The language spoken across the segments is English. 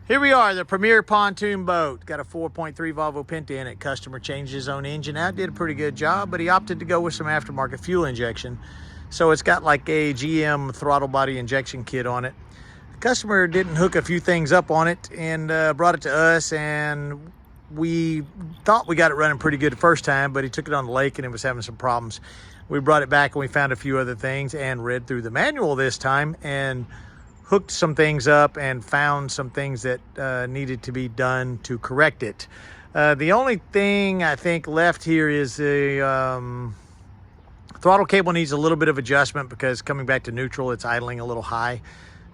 Here we are, the premier pontoon boat. Got a 4.3 Volvo Penta in it. Customer changed his own engine out, did a pretty good job, but he opted to go with some aftermarket fuel injection. So it's got like a GM throttle body injection kit on it. The customer didn't hook a few things up on it and brought it to us, and we thought we got it running pretty good the first time, but he took it on the lake and it was having some problems. We brought it back and we found a few other things and read through the manual this time and hooked some things up and found some things that needed to be done to correct it. The only thing I think left here is the throttle cable needs a little bit of adjustment because coming back to neutral, it's idling a little high.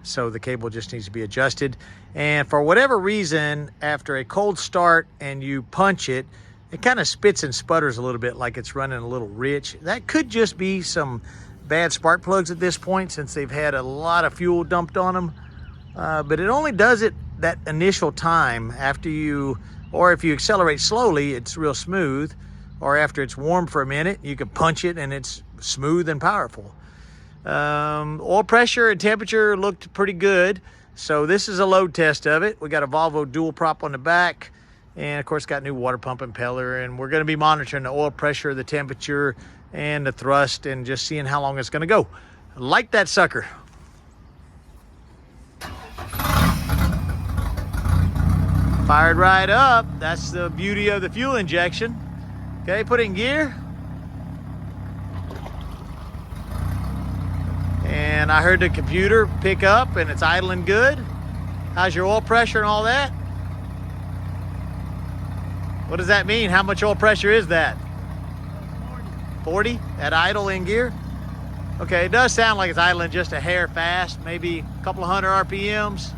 So the cable just needs to be adjusted. And for whatever reason, after a cold start and you punch it, it kind of spits and sputters a little bit like it's running a little rich. That could just be some bad spark plugs at this point since they've had a lot of fuel dumped on them. But it only does it that initial time. After you, or if you accelerate slowly, it's real smooth. Or after it's warm for a minute, you can punch it and it's smooth and powerful. Oil pressure and temperature looked pretty good. So this is a load test of it. We got a Volvo dual prop on the back. And of course got new water pump impeller. And we're gonna be monitoring the oil pressure, the temperature, and the thrust, and just seeing how long it's gonna go. Light that sucker. Fired right up. That's the beauty of the fuel injection. Okay, put it in gear. And I heard the computer pick up and it's idling good. How's your oil pressure and all that? What does that mean? How much oil pressure is that? 40 at idle in gear? Okay, it does sound like it's idling just a hair fast, maybe a couple of hundred RPMs.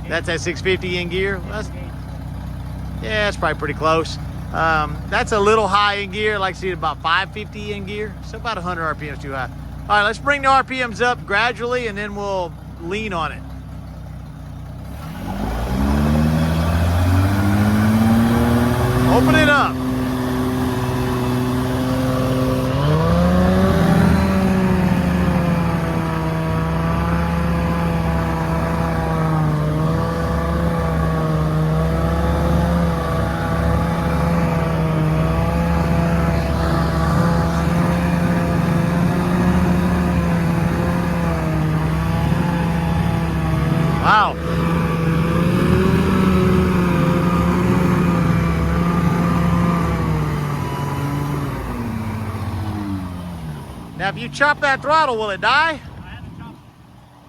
That's at 650 in gear? Well, yeah, it's probably pretty close. That's a little high in gear. I like to see it about 550 in gear. So about 100 RPMs too high. All right, let's bring the RPMs up gradually and then we'll lean on it. Open it up. Wow. Now, if you chop that throttle, will it die?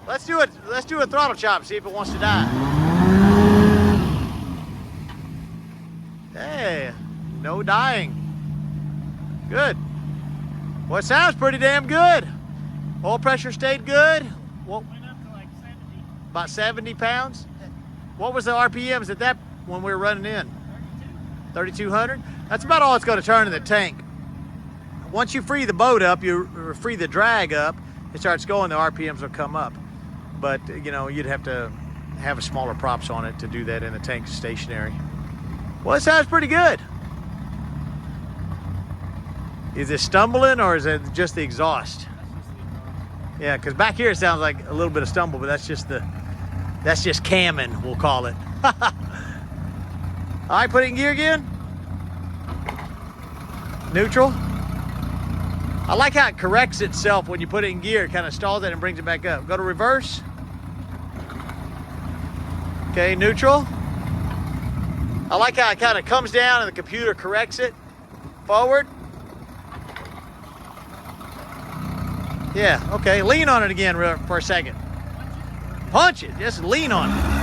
Let's do it. Let's do a throttle chop. See if it wants to die. Hey, no dying. Good. Well, it sounds pretty damn good. Oil pressure stayed good. Well, Went up to like 70. about 70 pounds. What was the RPMs at that when we were running in? 3,200. That's about all it's going to turn in the tank. Once you free the boat up, you free the drag up, it starts going, the RPMs will come up. But, you know, you'd have to have a smaller props on it to do that in the tank stationary. Well, it sounds pretty good. Is it stumbling or is it just the exhaust? Yeah, because back here it sounds like a little bit of stumble, but that's just camming, we'll call it. All right, put it in gear again. Neutral. I like how it corrects itself when you put it in gear. It kind of stalls it and brings it back up. Go to reverse. Okay, neutral. I like how it kind of comes down and the computer corrects it. Forward. Yeah, okay, lean on it again for a second. Punch it, just lean on it.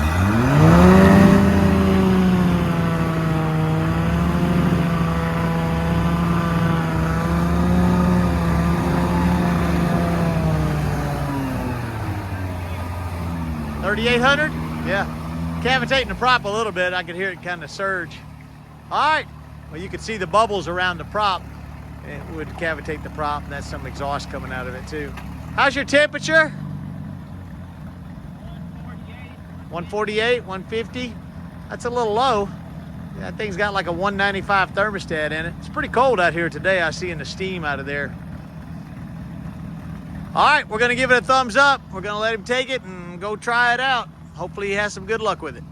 $3,800? Yeah. Cavitating the prop a little bit. I could hear it kind of surge. All right. Well, you could see the bubbles around the prop. It would cavitate the prop, and that's some exhaust coming out of it too. How's your temperature? 148, 150. That's a little low. Yeah, that thing's got like a 195 thermostat in it. It's pretty cold out here today. I see in the steam out of there. All right, we're gonna give it a thumbs up. We're gonna let him take it and go try it out. Hopefully he has some good luck with it.